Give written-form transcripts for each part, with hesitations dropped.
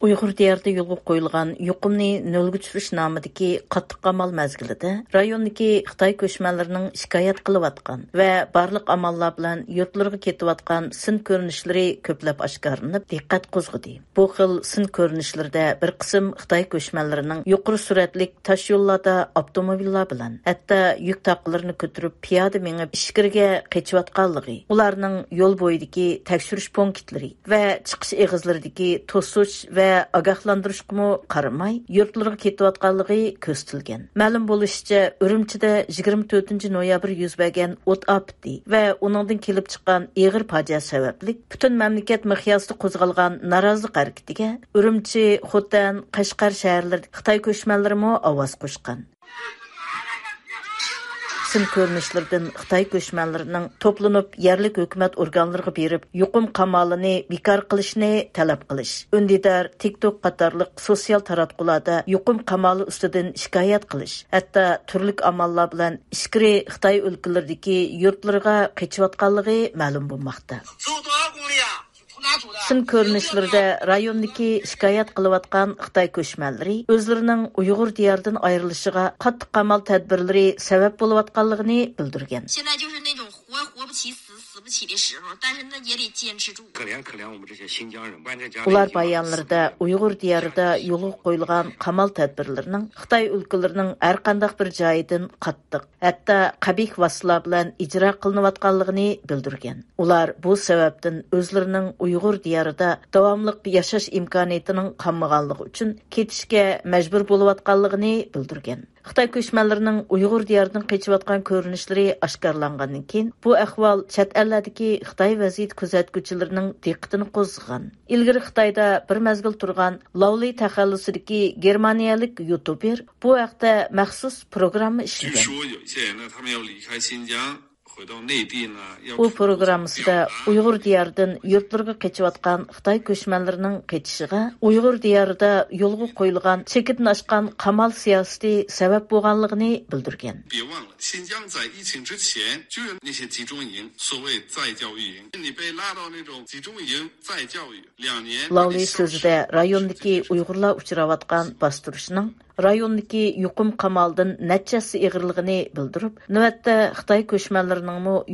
Uyghur diyarda yo'lga qo'yilgan yuqumni nolga tushirish nomidagi qattiq qamal mezgilida rayondagi Xitoy ko'chmanlarining shikoyat qilayotgan va barliq amallar bilan yurtlarga ketayotgan sin ko'rinishlari ko'plab oshkorlanib diqqat qo'zg'adi. Bu xil sin ko'rinishlarda bir qism Xitoy ko'chmanlarining yuqori suratlik tosh yo'llarda avtomobillar bilan hatto yuk taqlarini ko'tarib piyoda mengib ishkirga qechayotganligi, ularning yo'l bo'yidagi tekshirish punktlari va chiqish eg'izlaridagi to'sish va ogohlantirishga qaramay yurtlarga ketayotganligi ko'rsatilgan. Ma'lum bo'lishicha, Urumchida 24 noyabr yuz bergan o't ofati va uningdan kelib chiqqan og'ir fojia sababli butun mamlakat miqyosida qo'zg'algan norozilik harakatiga Urumchi, Xotan, Qashqar shaharlarida Xitoy ko'chmanlari ovoz qo'shgan. Sin ko'rinishlardan Xitoy ko'chmanlarining to'planib yerlik hukumat organlariga berib, yuqum qamalini bekor qilishni talab qilish. Undidar TikTok qatorliq sosial taratqularda yuqum qamali ustidan shikoyat qilish, hatto turli amallar bilan ichkiri Xitoy o'lkalaridagi yurtlarga qechayotganligi ma'lum bo'lmoqda. Sin ko'rinishlarda rayondagi shikoyat qilayotgan Xitoy ko'chmanlari o'zlarining Uyg'ur diyaridan ayrilishiga qattiq qamal tadbirlari sabab bo'layotganligini bildirgan. Ular bayonlarida Uyg'ur diyarida yo'lga qo'yilgan qamal tadbirlarining Xitoy o'lkalarining har qanday bir joyidan qattiq, hatto qabih vositalar bilan ijro qilinayotganligini bildirgan. Ular bu sababdan o'zlarining Uyg'ur diyarida davomli yashash imkoniyatining qolmaganligi uchun ketishga majbur bo'layotganligini bildirgan. Xitoy ko'chmanlarining Uyg'ur diyaridan qechayotgan ko'rinishlari oshkorlangandan keyin bu ahvol chet ellardagi Xitoy vaziyat kuzatuvchilarining diqqatini qo'zg'agan. Ilgari Xitoyda bir mezgil turgan Lovely taxallusidagi germaniyalik youtuber bu haqda maxsus programma ishlagan. Bu programmasida Uyg'ur diyaridan yurtlarga qechayotgan Xitoy ko'chmanlarining qechishiga Uyg'ur diyarida yo'lga qo'yilgan chekitni oshgan qamal siyosati sabab bo'lganligini bildirgan. Lovely so'zida rayondagi Uyg'urlar uchrayotgan bostirishning rayondagi yuqum qamaldan nechasi ig'irligini bildirib, navbatda Xitoy ko'chmanlarining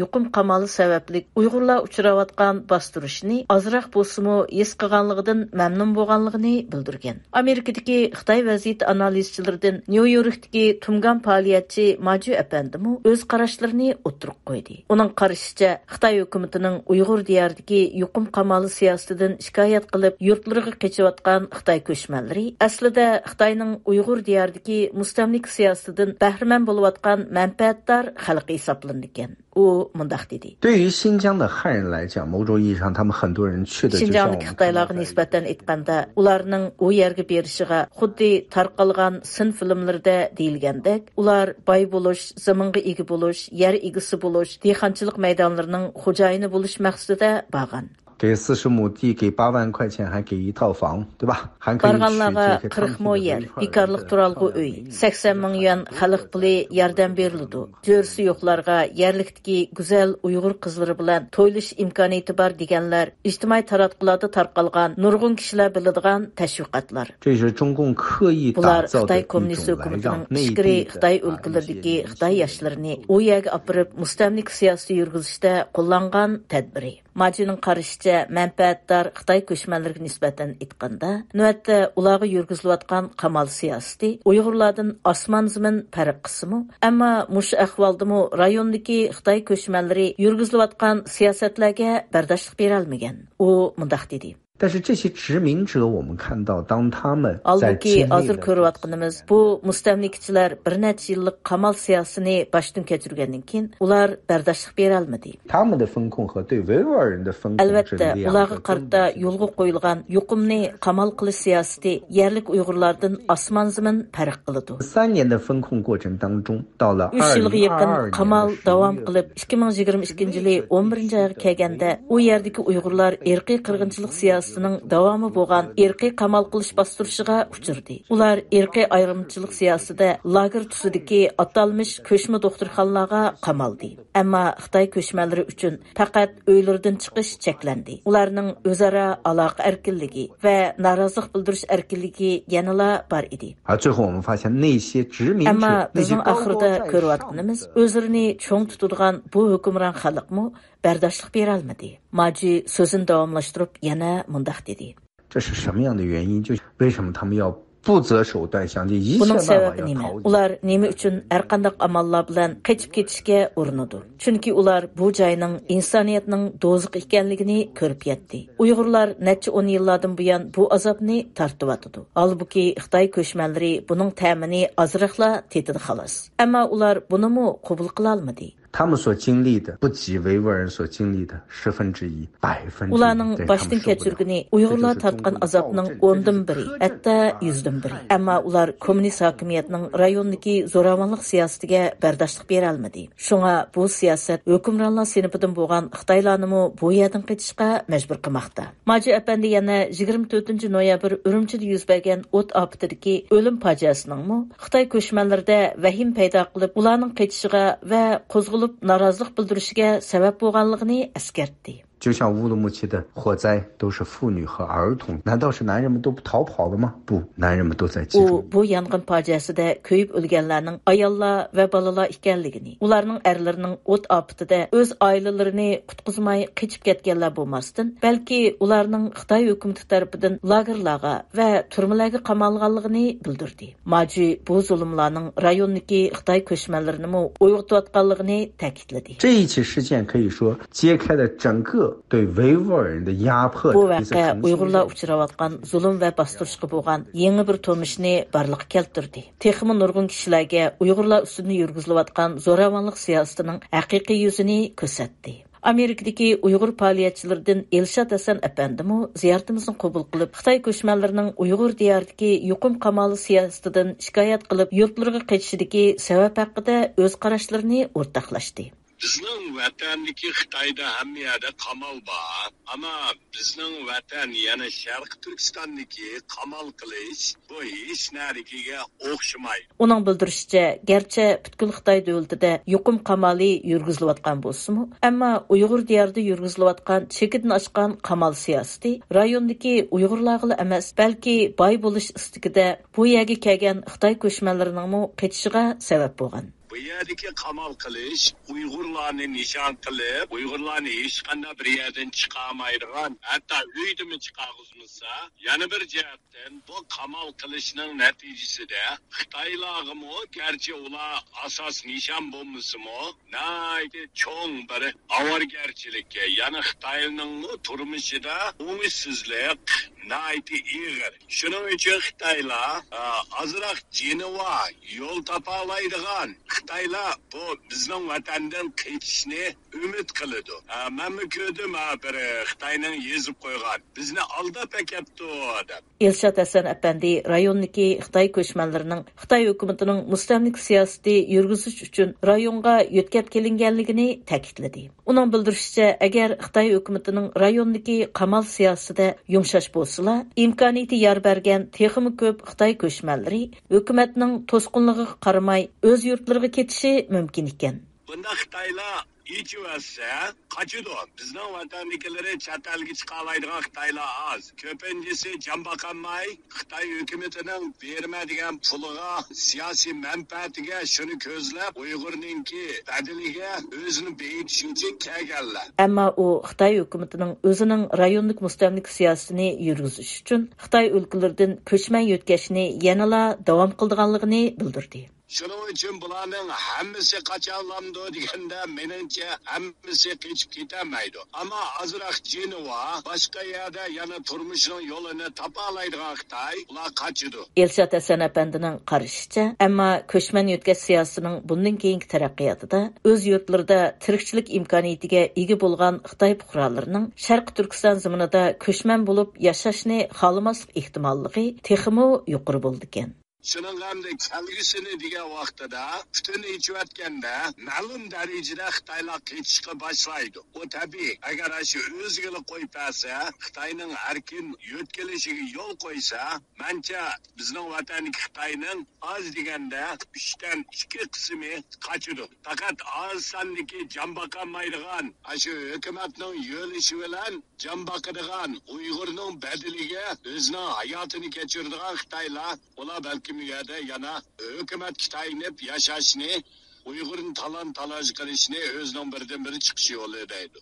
yuqum qamali sababli Uyg'urlar uchrayotgan bostirishni ozroq bo'lsa-mu his qilganligidan mamnun bo'lganligini bildirgan. Amerikadagi Xitoy vaziyat analizchilaridan Nyu-Yorkdagi Tumgan faoliyatchi Maju apandimi o'z qarashlarini o'tirib qo'ydi. Uning qarashicha, Xitoy hukumatining Uyg'ur diyoridagi yuqum qamali siyosatidan shikoyat qilib yurtlariga qechayotgan Xitoy ko'chmanlari aslida Xitoyning Uyg'ur diyardagi mustamlik siyosatidan bahramand bo'layotgan manfaatdor xalq hisoblanadi ekan. U mundaq dedi. 对于新疆的汉人来讲，某种意义上他们很多人去的就像我们 Xitoylarga nisbatan aytganda, ularning u yerga berishiga xuddi tarqalgan sin filmlarida deyilgandek, ular boy bo'lish, zaminga ega bo'lish, yer egasi bo'lish, dehqonchilik maydonlarining xo'jayini bo'lish maqsadida borgan. 给40亩地，给8万块钱，还给一套房，对吧？还可以去 Barganlarga 40 ming yer, bekarlik turalg'u uy, 80 ming yuan xalq puli yordam berildi. Jo'rsi yo'qlarga yerlikdagi go'zal Uyg'ur qizlari bilan to'ylish imkoniyati bor deganlar ijtimoiy taratqularda tarqalgan nurg'un kishilar biladigan tashviqotlar. 这是中共刻意打造的 Xitoy 一 kommunist 种来让 hukumatining 内 ichkiri 地 Xitoy 的 o'lkalaridagi Xitoy yoshlarini u yerga opirib mustamlik siyosati yurgizishda qo'llangan tadbiri. Majining qarashicha, manfaatdor Xitoy ko'chmanlariga nisbatan aytganda, navbatda ularga yurgizilayotgan qamal siyosati Uyg'urlardan osmon zamin farq qismi, ammo mush ahvoldami rayondagi Xitoy ko'chmanlari yurgizilayotgan siyosatlarga bardoshlik bera olmagan. U mundaq dedi. 但是这些殖民者，我们看到，当他们在 Albuki 经历 hozir 了 ko'rayotganimiz bu mustamlikchilar bir necha yillik qamal siyosatini boshdan kechirgandan keyin ular bardoshlik bera olmadi. 他们的风控和对维吾尔人的风控是 Albatta, 两 ularga 个 qarta yo'lga qo'yilgan yuqumni qamal qilish siyosati yerlik Uyg'urlardan osmon zamin farq qiladi. 3年的风控过程当中，到了 3 yilga yaqin 2022 qamal 年 davom 的 qilib 2022 yili 11 oyga kelganda u yerdagi Uyg'urlar irqiy qirg'inchilik siyosati siyosatining davomi bo'lgan irqiy qamal qilish bostirishiga uchirdi. Ular irqiy ayrimchilik siyosatida lager tusidagi atalmish ko'chma doktorxonalarga qamaldi. Ammo Xitoy ko'chmanlari uchun faqat uylaridan chiqish cheklandi. Ularning o'zaro aloqa erkinligi va norozilik bildirish erkinligi yanada bor edi. Ammo bizning oxirida ko'rayotganimiz o'zlarini cho'ng tutadigan bu hukmron xalqmi bardoshlik bera olmadi. Maji so'zini davomlashtirib yana mundaq dedi. 这是什么样的原因？就为什么他们要不择手段，想尽一切 Buning 办法 sababi 要 nima? 逃离？ Ular nima uchun har qanday amallar bilan qochib ketishga urinadi? Chunki ular bu joyning insoniyatning do'zax ekanligini ko'rib yetdi. Uyg'urlar necha 10 yillardan buyon bu azobni tortib atadi. Halbuki Xitoy ko'chmanlari buning ta'mini ozroqla tetidi xolos. Ammo ular bunimi qabul qila olmadi. 他们所经历的不及维吾尔人所经历的1/10%、100%。 Ularning boshdan kechirgani Uyg'urlar tortgan azobning 10dan biri, hatto 100dan biri. Ammo ular kommunist hokimiyatning rayondagi zo'ravonlik siyosatiga bardoshlik bera olmadi. Shunga bu siyosat hukmronlar sinfidan bo'lgan Xitoylarni bu yerdan ketishga majbur qilmoqda. Maji apandi yana 24 noyabr Urumchida yuz bergan o't ofatidagi o'lim fojiasining Xitoy ko'chmanlarida vahim paydo qilib, ularning ketishiga va qo'zg'olib norozilik bildirishiga sabab bo'lganligini eskartdi. 就像乌鲁木齐的火灾都是妇女和儿童，难道是男人们都逃跑了吗？不，男人们都在其中。 Bu yong'in fojiasida ko'yib o'lganlarning ayollar va bolalar ekanligini, ularning erlarining o't ofatida o'z oilalarini qutqizmay qochib ketganlar bo'lmasdan, balki ularning Xitoy hukumati tomonidan lagerlarga va turmalarga qamalganligini bildirdi. Maji bu zulmlarning rayondagi Xitoy ko'chmanlarini uyg'otayotganligini ta'kidladi. 这一起事件可以说揭开了整个对维吾尔人的压迫。 Bu voqea Uyg'urlar uchrayotgan zulm va bostirishga bo'lgan yangi bir turmushni barliqqa keltirdi. Texmi nurg'un kishilarga Uyg'urlar ustida yurgizilayotgan zo'ravonlik siyosatining haqiqiy yuzini ko'rsatdi. Amerikadagi Uyg'ur faoliyatchilaridan Elshad Hasan apandimi ziyoratimizni qabul qilib, Xitoy ko'chmanlarining Uyg'ur diyoridagi yuqum qamoli siyosatidan shikoyat qilib, yurtlariga qaytishidagi sabab haqida o'z qarashlarini o'rtoqlashdi. Bizning vatandagi Xitoyda hamma yerda qamal bor, ammo bizning vatan yana Sharq Turkistondagi qamal qilish bu hech nariga o'xshamaydi. Uning bildirishicha, garchi butkul Xitoy davlatida yuqum qamali yurgizilayotgan bo'lsa-mu, ammo Uyg'ur diyorida yurgizilayotgan chekidni oshgan qamal siyosati rayondagi Uyg'urlarga emas, balki boy bo'lish istigida bu yerga kelgan Xitoy ko'chmanlarining qaytishiga sabab bo'lgan. Bu yerdagi qamal qilish Uyg'urlarni nishon qilib, Uyg'urlarni hech qanday bir yerdan chiqarmaydigan, hatto uydimi chiqarg'izmasa, yana bir jihatdan bu qamal qilishning natijasida Xitoylarg'imi, garchi ular asos nishon bo'lmasa-mu, naydi cho'ng bir avorgarchilikka, yana Xitoyning turmushida umidsizlik naydi ig'ir. Shuning uchun Xitoylar azroq jinova yo'l topalaydigan Xitoylar bu bizning vatandan qaytishni umid qiladi. Menmi ko'rdim bir Xitoyning yezib qo'ygan. Bizni aldab ketdi deb. Elshad Hasan apandi rayondagi Xitoy ko'chmanlarining Xitoy hukumatining mustamlik siyosati yurgizish uchun rayonga yetkab kelinganligini ta'kidladi. Uning bildirishicha, agar Xitoy hukumatining rayondagi qamal siyosatida yumshash bo'lsa, imkoniyati yor bergan texmi ko'p Xitoy ko'chmanlari hukumatning to'sqinligiga qaramay o'z yurtlariga ketishi mumkin ekan. Bunda Xitoylar ichivasa qachidu. Bizning vatandaşları chatalga chiqalaydigan Xitoylar az. Ko'pinchisi jambaqanmay Xitoy hukumatining bermaydigan puliga, siyosiy manfaatiga shuni ko'zlab Uyg'urninki badiliga o'zini beyitish uchun kelganlar. Ammo u Xitoy hukumatining o'zining rayonlik mustamlik siyosatini yurgizish uchun Xitoy o'lkalaridan ko'chman yo'tkashni yanala davom qildiganligini bildirdi. Shuning uchun bularning hammasi qachonlamdi deganda menimcha hammasi qochib ketamaydi. Ammo azroq Jenova boshqa yerda yana turmushning yo'lini topalaydigan Xitoy ular qochidi. Elshad Hasan apandining qarashicha, ammo ko'chman yo'tkash siyosatining bundan keyingi taraqqiyotida o'z yurtlarida tirikchilik imkoniyatiga ega bo'lgan Xitoy fuqarolarining Sharq Turkiston zaminida ko'chman bo'lib yashashni xohlamaslik ehtimolligi texmo yuqori bo'ldi ekan. Şunun hamda kelgisini degan vaqtida bütün ichayotganda ma'lum darajada Xitoylar ketishga boshlaydi. O tabiiy. Agar shu o'zgili qo'yib bersa, Xitoyning erkin yo'tkilishiga yo'l qo'ysa, mencha bizning vatandagi Xitoyning oz deganda 3dan 2 qismi qochidi. Faqat oz sondagi jambaqamaydigan shu hukumatning yo'lishi bilan jambaqadigan Uyg'urning badiliga o'zining hayotini kechiradigan Xitoylar, ular balkim yerda yana hukumat Xitoyni yashashni Uyg'urning talon-taroj qilishni o'zining birdan-bir chiqish yo'li deydi.